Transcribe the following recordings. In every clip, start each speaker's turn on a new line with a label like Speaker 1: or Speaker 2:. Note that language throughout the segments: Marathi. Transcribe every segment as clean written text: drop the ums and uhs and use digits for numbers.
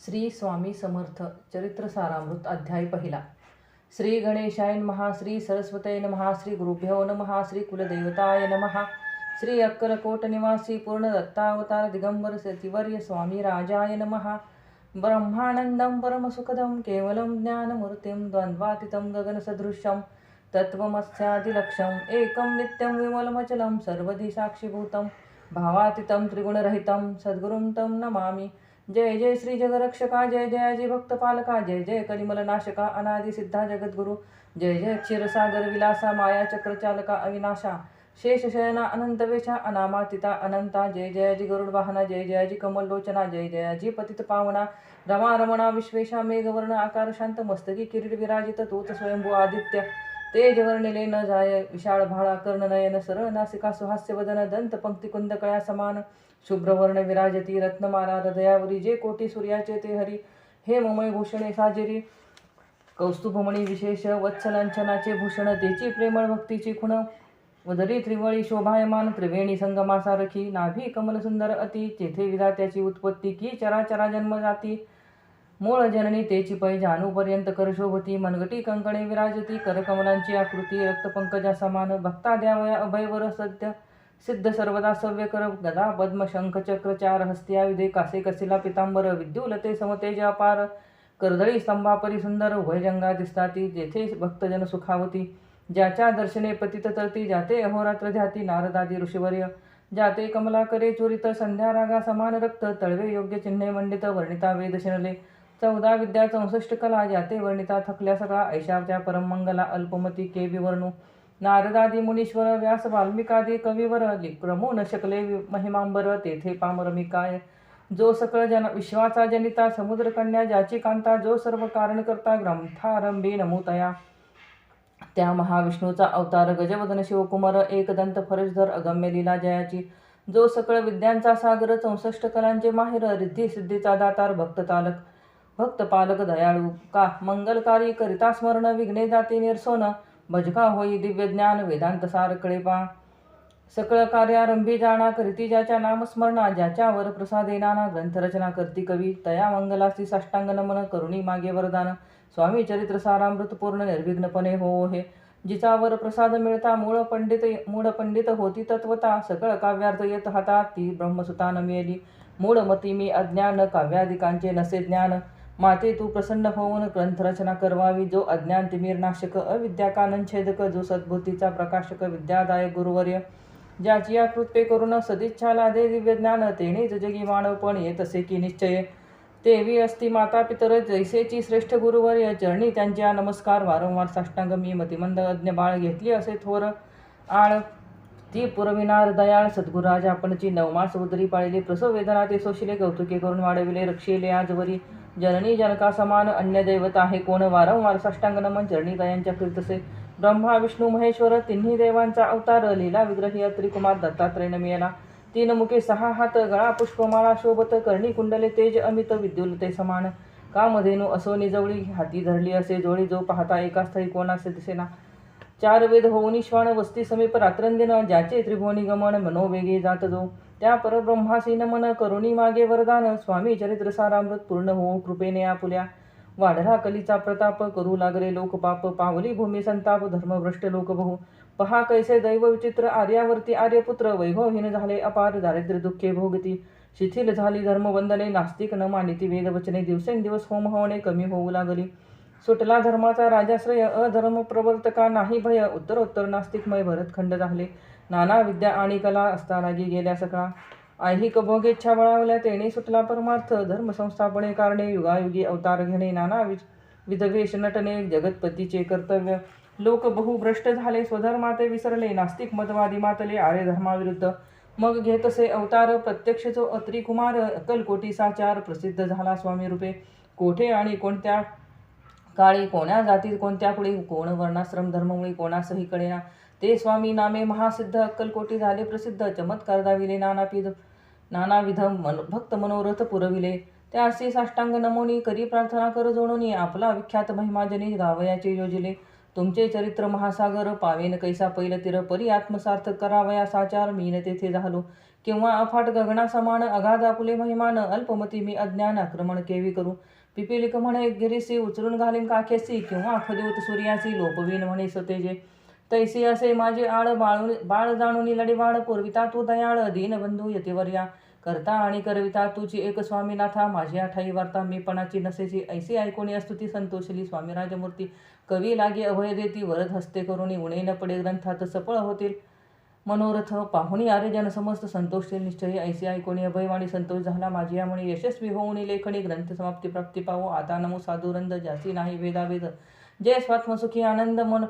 Speaker 1: श्री स्वामी समर्थ चरित्र सारामृत अध्याय पहिला. श्री गणेशाय नमः. श्री सरस्वते नमः. श्री गुरुभ्यो नमः. श्री कुलदेवताय नमः. श्री अक्कलकोट निवासी पूर्ण दत्तावतार दिगंबर सतिवर्य स्वामी राजाय नमः. ब्रह्मानंदं परमसुखदं केवलं ज्ञानमूर्तिं द्वंद्वातीतं गगनसदृशं तत्त्वमस्यादिलक्ष्यम् एकं नित्यं विमलमचलं सर्वधी साक्षीभूतं भावातीतं त्रिगुणरहितं सद्गुरुं तं नमामि. जय जय श्री जगरक्षका. जय जयाजी भक्तपालका. जय जय कलिमलनाशका अनादि सिद्धा जगद्गुरु. जय जय क्षीरसागर विलासा माया चक्रचालका अविनाशा शेषशयना अनंतवेशा अनामातीता अनंता. जय जयाजी गरुडवाहना. जय जयाजी कमललोचना. जय जयाजी पतित पावना रमा रमणा विश्वेशा मेघवर्ण आकार शांत मस्तकी किरीट विराजित तोच स्वयंभू आदित्य तेज वर्णिले न जाय विशाळ भाळा कर्णनयन सरळ नासिका सुहास्य वदन दंत पंक्ती कुंदकळ्या समान शुभ्रवर्ण विराजती रत्नमाला हृदयावरी जे कोटी सूर्याचे ते हरी हे ममय भूषणे साजिरी कौस्तुभमणी विशेष वत्सलांछनाचे भूषण तेची प्रेमळ भक्तीची खुण उदरी त्रिवळी शोभायमान त्रिवेणी संगमासारखी नाभी कमल सुंदर अति तेथे विधात्याची उत्पत्ती की चराचरा जन्म जाती मूळ जननी तेची पै जानूपर्यंत कर शोभती मनगटी कंकणे विराजती करकमलांची आकृती रक्तपंकजा समान भक्ता द्यावया अभयवर सत्य सिद्ध सर्वदा सव्य कर गदा पद्म शंख चक्र चार हस्त्यायुधे कासे कसिला पितांबर विद्युलते समतेज अपार कर्दळी स्तंभापरी सुंदर उभयजंगा दिसताती जेथे भक्तजन सुखावती ज्याच्या दर्शने पतित तरती जाते अहोरात्र ध्याती नारदादी ऋषिवर्य जाते कमला करे चोरित संध्या रागा समान रक्त तळवे योग्य चिन्हे मंडित वर्णिता वेद शिनले 14 विद्या 64 कला जाते वर्णिता थकल्या सगळा ऐशावत्या परमंगला अल्पमती के विवर्णू नारदादी मुनीश्वर व्यास वाल्मिकादी कविवर क्रमू न शकले महिमांबर तेथे पामरमिकाय जो सकळ विश्वाचा जनिता समुद्रकन्या ज्याची कांता जो सर्व कारण करता ग्रंथारंभी नमूतया त्या महाविष्णूचा अवतार गजवदन शिवकुमार एकदंत फरजधर अगम्य लीला जयाची जो सकळ विद्यांचा सागर 64 कलांचे माहिर रिद्धी सिद्धीचा दातार भक्तपालक दयाळू का मंगलकारी करिता स्मरण विघ्ने जाती निरसोन भजका होई दिव्य ज्ञान वेदांत सार कळेपा सकळ कार्यारंभी जाणा करीती ज्याच्या नामस्मरणा ज्याच्यावर प्रसादे नाना ग्रंथरचना करती कवी तया मंगलासी साष्टांग नमन करुणी मागे वरदान स्वामी चरित्र सारामृत पूर्ण निर्विघ्नपणे हो हे जिचावर प्रसाद मिळता मूळ पंडित होती तत्वता सकळ काव्यार्थ येत हातात ती ब्रह्मसुता न मिळेली मूळमती मी अज्ञान काव्यादिकांचे नसे ज्ञान माते तू प्रसन्न होऊन ग्रंथरचना करवावी जो अज्ञान तिमीर नाशक अविद्या काननछेदक जो सद्बुद्धीचा प्रकाशक विद्यादायक गुरुवर्य ज्याची या कृत्ये करून सदिच्छा लादे दिव्य ज्ञान तेनेच जगी मानवपण येत असे की निश्चय तेवी असती माता पितर जैसेची श्रेष्ठ गुरुवर्य चरणी त्यांच्या नमस्कार वारंवार साष्टांग मी मतिमंद अज्ञ बाळ घेतली असे थोर आळ ती पुरविनार दयाळ सद्गुराज आपणची 9 मास उदरी पाळिली प्रसव वेदना ते सोशिले कौतुके करून वाढविले रक्षिले आजवरी जननी जनका समान अन्य दैवत आहे कोण वारंवार साष्टांग नमन चरणी दयांच्या कीर्तसे ब्रह्मा विष्णू महेश्वर तिन्ही देवांचा अवतार लीला विग्रही त्रिकुमार दत्तात्रय मिळाला 3 मुखे 6 हात गळा पुष्पमाळा शोभत कर्णी कुंडले तेज अमित विद्युलते समान कामधेनू असो निजवळी हाती धरली असे जोळी जो पाहता एका स्थळी कोणासे दिसेना 4 वेद होऊनी श्वान वस्ती समीप रात्रंदिन ज्याचे त्रिभुवनी गमन मनोवेगे जात जो त्या परब्रह्मासी नमन करुणी मागे वरदान स्वामी चरित्र सारामृत पूर्ण हो कृपेने आपुल्या वाढला कलीचा प्रताप करू लागले लोकपाप पावली भूमी संताप धर्मभ्रष्ट लोक बहु पहा कैसे दैव विचित्र आर्यावरती आर्यपुत्र वैभवहीन झाले अपार दारिद्र्य दुःखे भोगती शिथिल झाली धर्मबंधने नास्तिक न मानिती वेदवचने दिवसेंदिवस होम होणे कमी होऊ लागली सुटला धर्माचा राजाश्रय अधर्म प्रवर्तका नाही भय उत्तरोत्तर नास्तिकमय भरतखंड झाले नाना विद्या आणि कला असता लागी गेल्या सकाळ ऐहिक भोगेच्छा बळावल्या तेने सुटला परमार्थ धर्म संस्थापने कारणे युगायुगी अवतार घेणे नाना विधवेश नटने जगतपतीचे कर्तव्य लोक बहुभ्रष्ट झाले स्वधर्माते विसरले नास्तिक मतवादी मातले आर्य धर्माविरुद्ध मग घेतसे अवतार प्रत्यक्ष जो अत्रिकुमार अक्कलकोटी साचार प्रसिद्ध झाला स्वामी रूपे कोठे आणि कोणत्या काळी कोण्या जातीत कोणत्या कुळी कोण वर्णाश्रम धर्ममुळी कोणासही कळेना ते स्वामी नामे महासिद्ध अक्कलकोटी झाले प्रसिद्ध चमत्कार दाविले नानाविध भक्त मनोरथ पुरविले त्यासी साष्टांग नमोनी करी प्रार्थना कर जोडोनी आपला विख्यात महिमाजनी गावयाचे योजिले तुमचे चरित्र महासागर पावेन कैसा पैल तीर परी आत्मसार्थ करावया साचार मीन तेथे झालो किंवा अफाट गगना समान अगाध आपुले महिमान अल्पमती मी अज्ञान आक्रमण केवी करू पिपिलिक म्हणे गिरीसी उचलून घालीन काखेसी किंवा खदेवत सूर्यासी लोपवीन म्हणे सतेजे तैसी असे माझे आळ बाळ जाणून लढीवाळ पूर्विता तू दयाळ दीनबंधू यतिवर्या करता आणि करविता तुझी एक स्वामीनाथा माझी आठाई वार्ता मी पणाची नसेची ऐसी ऐकोणी स्तुती संतोषली स्वामी राजमूर्ती कवी लागे अभय देती वरद हस्ते करुणी उणे न पडे ग्रंथात सफळ होतील मनोरथ पाहुणी आर्यजन समस्त संतोषतील निश्चयी ऐसी ऐकोणी अभयवाणी संतोष झाला माझी यामुळे यशस्वी होऊन लेखणी ग्रंथ समाप्ती प्राप्ती पावो आता नमो साधुरंद जासी नाही भेदाभेद जय स्वात्मसुखी आनंद मन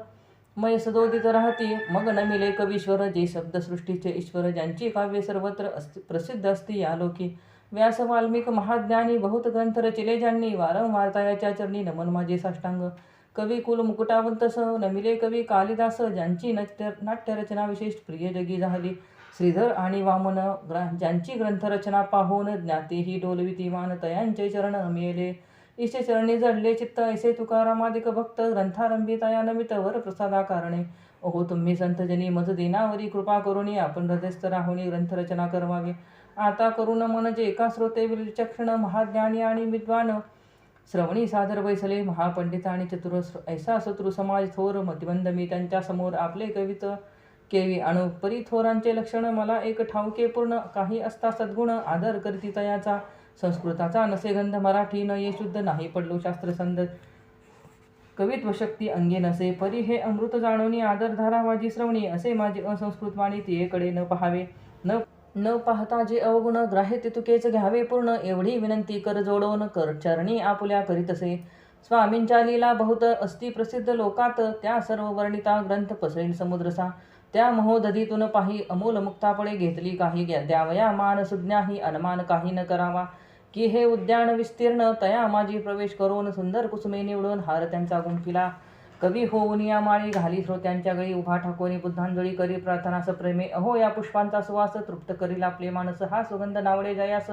Speaker 1: मय सदोदित राहती मग न मिले कवीश्वर जे शब्दसृष्टीचे ईश्वर ज्यांची काव्य सर्वत्र प्रसिद्ध असती या लोकी व्यास वाल्मिक महाज्ञानी बहुत ग्रंथ रचिले ज्यांनी वारंवार तयाच्या चरणी नमन माझे साष्टांग कवी कुल मुकुटावंत स नमिले कवी कालिदास ज्यांची नाट्यरचना विशेष प्रिय जगी झाली श्रीधर आणि वामन ज्यांची ग्रंथरचना पाहून ज्ञातेही डोलविती मान तयांचे चरण नमिले ईशे चरणी जडले चित्त ऐसे तुकारामादिक भक्त ग्रंथारंभी तया नमित वर प्रसादा कारणे ओहो तुम्ही संतजनी मज दिनावरी कृपा करुणी आपण हृदयस्थ राहुनी ग्रंथरचना करवावी आता करून मन जे एका श्रोते विचक्षण महाज्ञानी आणि विद्वान श्रवणी सादर बैसले महापंडित आणि चतुर ऐसा शत्रू समाज थोर मतिबंध मी त्यांच्या समोर आपले कवित केवी अणु परी थोरांचे लक्षण मला एक ठाऊके पूर्ण काही असता सद्गुण आदर करती तयाचा संस्कृताचा नसे गंध मराठी न ये शुद्ध नाही पडलो शास्त्रसंद कवित्व शक्ती अंगी नसे परी हे अमृत जाणवणी आदर धारावाजी श्रवणी असे माझे असंस्कृत वाणी तियेकडे न पहावे न पाहता जे अवगुण ग्राह्य तितुकेच घ्यावे पूर्ण एवढी विनंती कर जोडवून कर चरणी आपुल्या करीतसे स्वामींच्या लीला बहुत अस्ति प्रसिद्ध लोकात त्या सर्व वर्णिता ग्रंथ पसरेल समुद्रसा त्या महोदधीतून पाही अमोल मुक्तापळे घेतली काही द्यावया मान सुज्ञाही अनुमान काही न करावा की हे उद्यान विस्तीर्ण तया माझी प्रवेश करून सुंदर कुसुमे निवडून हार त्यांचा गुंफिला कवी होऊन या माळी घाली श्रोत्यांच्या गळी उभा ठाकोनी बुद्धांजळी करी प्रार्थनास प्रेमे अहो या पुष्पांचा सुवास तृप्त करील आपले मानस हा सुगंध नावडे जयास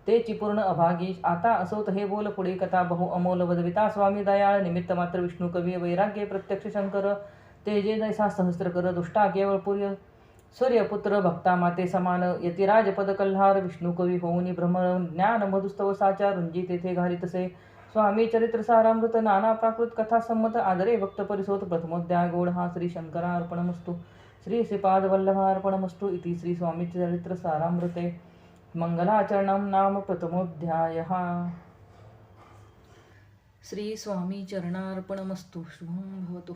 Speaker 1: तेची पूर्ण अभागी आता असोत हे बोल पुढे कथा बहु अमोल वदविता स्वामी दयाळ निमित्त मात्र विष्णू कवी वैराग्य प्रत्यक्ष शंकर तेजे जैसा सहस्त्र कर दुष्टा केवळ पुर्य सूर्यपुत्र भक्ता माते समान यतिराज पद कल्हार विष्णू कवी होऊनी भ्रमर ज्ञान मधुस्तव साचा रुंजी तेथे घालितसे स्वामी चरित्र सारामृत नाना प्राकृत कथा संमत आदरे भक्त परिसोत प्रथमोद्याय गोड हा श्री शंकरार्पणमस्तु श्री श्रीपाद वल्लभार्पणमस्तु इति श्री स्वामी चरित्र सारामृते मंगलाचरणं नाम प्रथमोध्यायः श्री स्वामी चरणार्पणमस्तु शुभं भवतु।